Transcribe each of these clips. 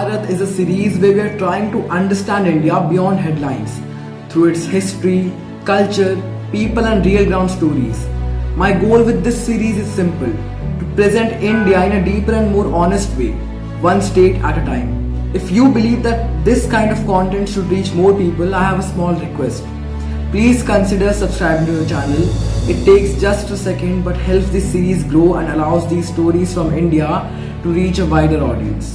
Bharat is a series where we are trying to understand India beyond headlines through its history, culture, people, and real ground stories. My goal with this series is simple: to present India in a deeper and more honest way, one state at a time. If you believe that this kind of content should reach more people, I have a small request. Please consider subscribing to the channel. It takes just a second but helps this series grow and allows these stories from India to reach a wider audience.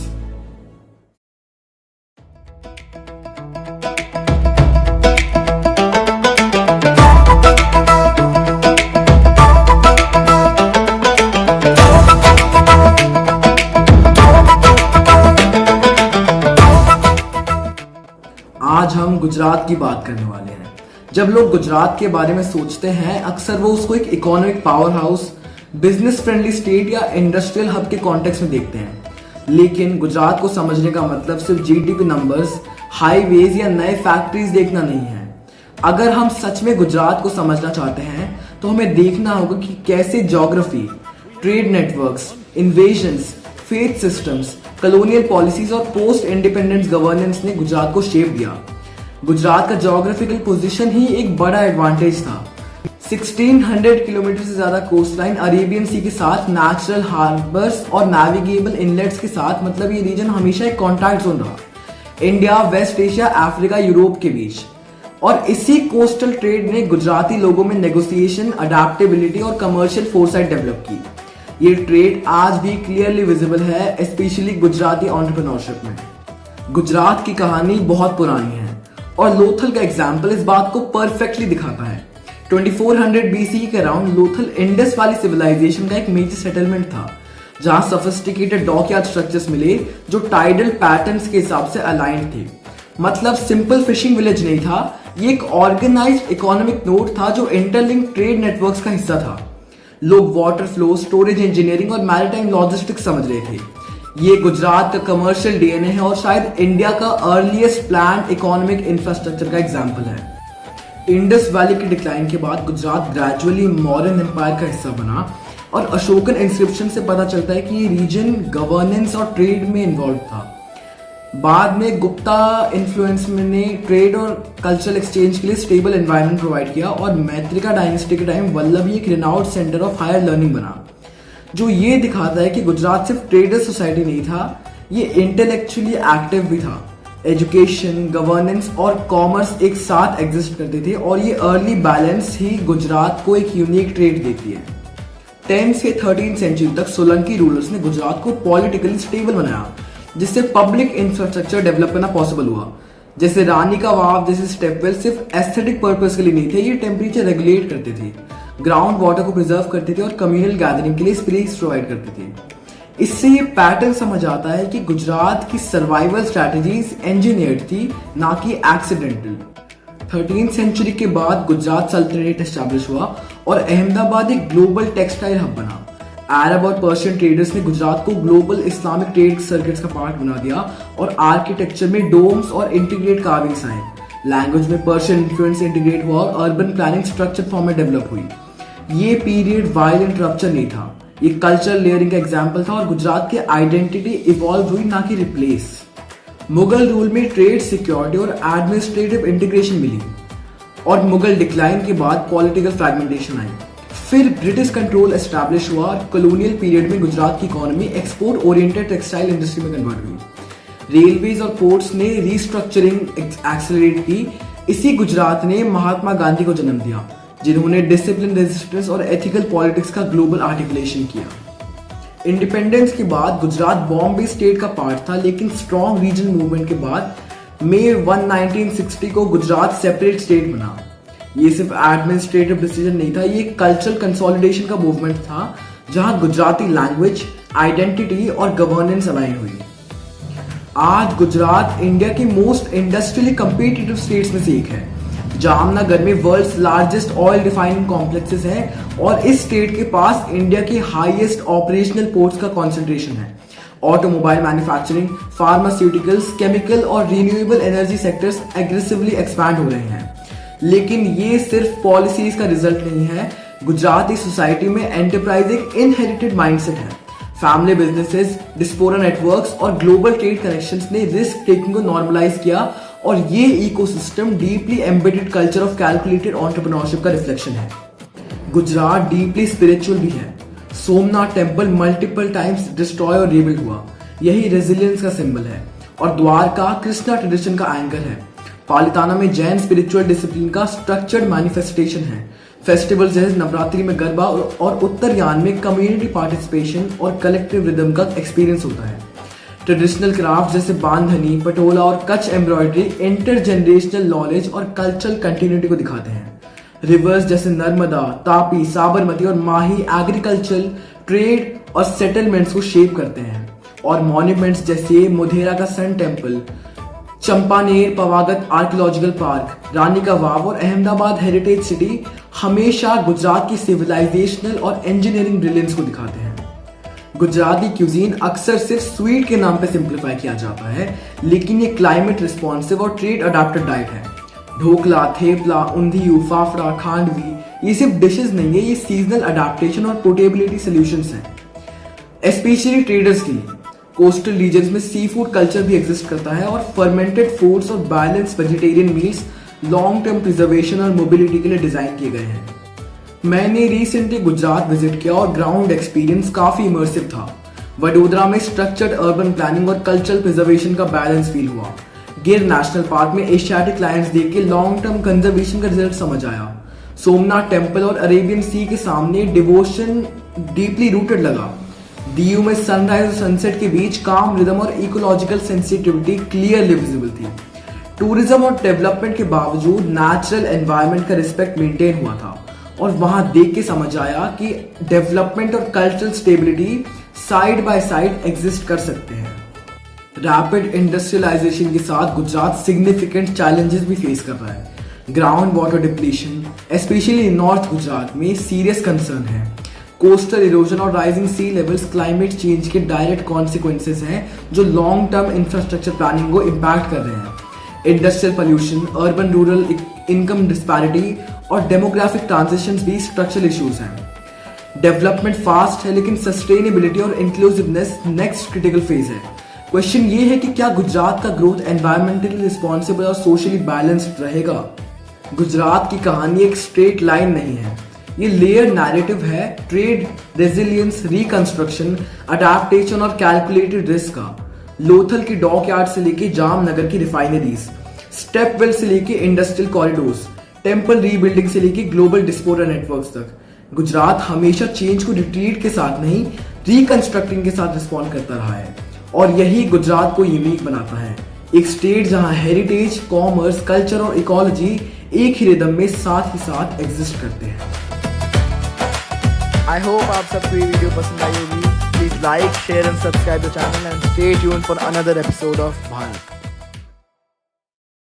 आज हम गुजरात की बात करने वाले हैं। जब लोग गुजरात के बारे में सोचते हैं, अक्सर वो उसको एक economic power house, business friendly state या इंडस्ट्रियल हब के कॉन्टेक्स्ट में देखते हैं। लेकिन गुजरात को समझने का मतलब सिर्फ जीडीपी नंबर्स, हाईवेज या नए फैक्ट्रीज देखना नहीं है। अगर हम सच में गुजरात को समझना चाहते हैं तो हमें देखना होगा कि कैसे geography, trade networks, invasions, faith systems, colonial policies और पोस्ट इंडिपेंडेंस गवर्नेंस ने गुजरात को शेप दिया। गुजरात का ज्योग्राफिकल पोजीशन ही एक बड़ा एडवांटेज था। 1600 किलोमीटर से ज्यादा कोस्ट लाइन, अरेबियन सी के साथ नेचुरल हार्बर्स और नेविगेबल इनलेट्स के साथ, मतलब ये रीजन हमेशा एक कॉन्टैक्ट जोन रहा India, West Asia, Africa, Europe के बीच। और इसी कोस्टल ट्रेड ने गुजराती लोगों में नेगोशिएशन, अडेप्टेबिलिटी और कमर्शियल फोरसाइट डेवलप की। ये ट्रेड आज भी क्लियरली विजिबल है, स्पेशली गुजराती एंटरप्रेन्योरशिप में। गुजरात की कहानी बहुत पुरानी है और लोथल का एग्जाम्पल इस बात को परफेक्टली दिखाता है। 2400 BC के around Lothal Indus Valley civilisation का एक मेजर सेटलमेंट था, जहां सोफिस्टिकेटेड डॉकयार्ड स्ट्रक्चर्स मिले जो टाइडल पैटर्न्स के हिसाब से अलाइंड थे। मतलब सिंपल फिशिंग विलेज नहीं था, ये एक ऑर्गेनाइज्ड इकोनॉमिक नोड था जो इंटरलिंक ट्रेड नेटवर्क्स का हिस्सा था। लोग वाटर फ्लो, स्टोरेज इंजीनियरिंग और मैरीटाइम लॉजिस्टिक्स समझ रहे थे। ये गुजरात का कमर्शियल डीएनए है और शायद इंडिया का अर्लीस्ट प्लान्ड इकोनॉमिक इंफ्रास्ट्रक्चर का एग्जांपल है। इंडस वैली के डिक्लाइन के बाद गुजरात ग्रेजुअली मॉडर्न एम्पायर का हिस्सा बना और अशोकन इंस्क्रिप्शन से पता चलता है कि ये रीजन गवर्नेंस और ट्रेड में इन्वॉल्व था। बाद में गुप्ता इन्फ्लुएंस ने ट्रेड और कल्चरल एक्सचेंज के लिए स्टेबल एनवायरनमेंट प्रोवाइड किया और मैत्रिका डायनेस्टी के टाइम वल्लभी एक renowned centre of higher learning बना, जो ये दिखाता है कि गुजरात सिर्फ ट्रेडर सोसाइटी नहीं था, ये इंटेलेक्चुअली एक्टिव भी था। एजुकेशन, गवर्नेंस और कॉमर्स एक साथ एग्जिस्ट करते थे और ये अर्ली बैलेंस ही गुजरात को एक यूनिक ट्रेड देती है। 10th से 13th सेंचुरी तक सोलंकी रूलर्स ने गुजरात को पॉलिटिकली स्टेबल बनाया, जिससे पब्लिक इंफ्रास्ट्रक्चर डेवलप करना पॉसिबल हुआ। जैसे रानी का वाव जैसे स्टेपवेल सिर्फ एस्थेटिक पर्पस के लिए नहीं थे, ये टेम्परेचर रेगुलेट करते थे, ग्राउंड वाटर को प्रिजर्व करते थे और कम्युनल गैदरिंग के लिए स्पेस प्रोवाइड करते थे। इससे ये पैटर्न समझ आता है कि गुजरात की सर्वाइवल स्ट्रैटेजीज इंजीनियर्ड थी, ना कि एक्सीडेंटल। 13th सेंचुरी के बाद गुजरात सल्तनत एस्टैब्लिश हुआ और अहमदाबाद एक ग्लोबल टेक्सटाइल हब बना। अरब और पर्शियन ट्रेडर्स ने गुजरात को ग्लोबल इस्लामिक ट्रेड सर्किट्स का पार्ट बना दिया और आर्किटेक्चर में डोम्स और इंटीग्रेट कार्विंग्स आए। लैंग्वेज में पर्शियन इन्फ्लुएंस इंटीग्रेट हुआ और अर्बन प्लानिंग स्ट्रक्चर फॉर्म में डेवलप हुई। ये पीरियड वायलेंट रप्चर नहीं था, ये कल्चरल लेयरिंग का एग्जाम्पल था और गुजरात की आइडेंटिटी इवॉल्व हुई, ना कि रिप्लेस। मुगल रूल में ट्रेड, सिक्योरिटी और एडमिनिस्ट्रेटिव इंटीग्रेशन मिली और मुगल डिक्लाइन के बाद पॉलिटिकल फ्रैगमेंटेशन आई। फिर ब्रिटिश कंट्रोल एस्टैब्लिश हुआ और कॉलोनियल पीरियड में गुजरात की economy export oriented textile industry में कन्वर्ट हुई। रेलवेज और पोर्ट्स ने रीस्ट्रक्चरिंग एक्सेलरेट की। इसी गुजरात ने महात्मा गांधी को जन्म दिया, जिन्होंने डिसिप्लिन, रेजिस्टेंस और एथिकल पॉलिटिक्स का ग्लोबल आर्टिकुलेशन किया। इंडिपेंडेंस के बाद गुजरात बॉम्बे स्टेट का पार्ट था, लेकिन स्ट्रॉन्ग रीजनल मूवमेंट के बाद मई 1, 1960 को गुजरात सेपरेट स्टेट बना। ये सिर्फ एडमिनिस्ट्रेटिव डिसीजन नहीं था, ये कल्चरल कंसोलिडेशन का मूवमेंट था, जहां गुजराती लैंग्वेज, आइडेंटिटी और गवर्नेंस अलाइन हुई। आज गुजरात इंडिया के मोस्ट इंडस्ट्रियली कंपीटिटिव स्टेट्स में से एक है। जामनगर में world's largest oil refining complexes हैं और इस स्टेट के पास इंडिया के हाईएस्ट ऑपरेशनल पोर्ट्स का कंसंट्रेशन है। ऑटोमोबाइल मैन्युफैक्चरिंग, फार्मास्यूटिकल्स, केमिकल और renewable energy sectors aggressively expand हो रहे हैं। लेकिन ये सिर्फ पॉलिसीज का रिजल्ट नहीं है। गुजराती सोसाइटी में एंटरप्राइज एक इनहेरिटेड माइंडसेट है। फैमिली बिजनेसेस, डिस्पोरा नेटवर्क्स और ग्लोबल ट्रेड कनेक्शंस ने रिस्क टेकिंग को नॉर्मलाइज किया और ये ecosystem deeply embedded culture of calculated entrepreneurship का रिफ्लेक्शन है। गुजरात डीपली स्पिरिचुअल भी है। Somnath temple multiple times destroy और रीबिल्ड हुआ, यही रेजिलियंस का सिंबल है। और द्वारका कृष्णा ट्रेडिशन का एंकर है। पालिताना में जैन स्पिरिचुअल डिसिप्लिन का स्ट्रक्चर्ड मैनिफेस्टेशन है। फेस्टिवल्स जैसे नवरात्रि में गरबा और उत्तरयान में कम्युनिटी पार्टिसिपेशन और कलेक्टिव रिदम का एक्सपीरियंस होता है। ट्रेडिशनल क्राफ्ट जैसे बांधनी, पटोला और कच्छ एम्ब्रॉयडरी इंटरजेनरेशनल नॉलेज और कल्चरल कंटिन्यूटी को दिखाते हैं। रिवर्स जैसे नर्मदा, तापी, साबरमती और माही एग्रीकल्चरल, ट्रेड और सेटलमेंट्स को शेप करते हैं। और मॉन्यूमेंट्स जैसे मोढेरा का sun temple, Champaner Pavagadh archaeological park, Rani ka Vav और अहमदाबाद हेरिटेज सिटी हमेशा गुजरात की सिविलाइजेशनल और इंजीनियरिंग ब्रिलियंस को दिखाते हैं। गुजराती क्यूजीन अक्सर सिर्फ स्वीट के नाम पे सिंप्लीफाई किया जाता है, लेकिन ये क्लाइमेट रिस्पॉन्सिव और ट्रेड अडेप्टेड डाइट है। ढोकला, थेपला, ऊंधियू, फाफड़ा, खांडवी ये सिर्फ डिशेस नहीं है, ये सीजनल अडेप्टेशन और पोर्टेबिलिटी सॉल्यूशंस हैं। स्पेशली ट्रेडर्स के लिए कोस्टल रीजन्स में सी फूड कल्चर भी एग्जिस्ट करता है और फर्मेंटेड फूड्स और balance vegetarian meals long term preservation और मोबिलिटी के लिए डिजाइन किए गए हैं। मैंने रिसेंटली गुजरात विजिट किया और ग्राउंड एक्सपीरियंस काफी इमर्सिव था। वडोदरा में स्ट्रक्चर्ड अर्बन प्लानिंग और कल्चरल प्रिजर्वेशन का बैलेंस फील हुआ। गिर नेशनल पार्क में एशियाटिक लायंस देख के लॉन्ग टर्म कंजर्वेशन का रिजल्ट समझ आया। सोमनाथ टेम्पल और अरेबियन सी के सामने डिवोशन डीपली रूटेड लगा। दीयू में सनराइज और सनसेट के बीच काम रिदम और इकोलॉजिकल सेंसिटिविटी क्लियरली विजिबल थी। टूरिज्म और डेवलपमेंट के बावजूद नेचुरल एनवायरनमेंट का रिस्पेक्ट मेंटेन हुआ था और वहां देख के समझ आया कि डेवलपमेंट और cultural stability side by side exist कर सकते हैं। रैपिड इंडस्ट्रियलाइजेशन के साथ गुजरात सिग्निफिकेंट चैलेंजेस भी फेस कर रहा है। Ground water depletion specially north Gujarat में सीरियस कंसर्न है। कोस्टल इरोजन और rising sea levels climate change के डायरेक्ट कॉन्सिक्वेंसेस हैं जो लॉन्ग टर्म इंफ्रास्ट्रक्चर प्लानिंग को इम्पैक्ट कर रहे हैं। Industrial pollution, urban rural income disparity और डेमोग्राफिक ट्रांजिशंस भी स्ट्रक्चरल इश्यूज हैं। डेवलपमेंट फास्ट है लेकिन सस्टेनेबिलिटी और इंक्लूसिवनेस नेक्स्ट क्रिटिकल फेज है। क्वेश्चन ये है कि क्या गुजरात का ग्रोथ एनवायरमेंटली रिस्पॉन्सिबल और सोशली बैलेंस्ड रहेगा? गुजरात की कहानी एक स्ट्रेट लाइन नहीं है, ये लेयर नैरेटिव है। ट्रेड, रेजिलियंस, रिकंस्ट्रक्शन, अडेप्टेशन और कैलकुलेटेड रिस्क का। लोथल की डॉकयार्ड से लेके जामनगर की रिफाइनरीज, स्टेपवेल से लेके इंडस्ट्रियल कॉरिडोर्स, टेम्पल रीबिल्डिंग से लेके ग्लोबल डिस्पोरा नेटवर्क्स तक, गुजरात हमेशा चेंज को रिट्रीट के साथ नहीं, रिकंस्ट्रक्टिंग के साथ रिस्पॉन्ड करता रहा है। और यही गुजरात को यूनिक बनाता है, एक स्टेट जहां हेरिटेज, कॉमर्स, कल्चर और इकोलॉजी एक ही रिदम में साथ ही साथ एग्जिस्ट करते हैं। आई होप आप सबको ये वीडियो पसंद आई होगी। Please like, share and subscribe the channel and stay tuned for another episode of Bharat.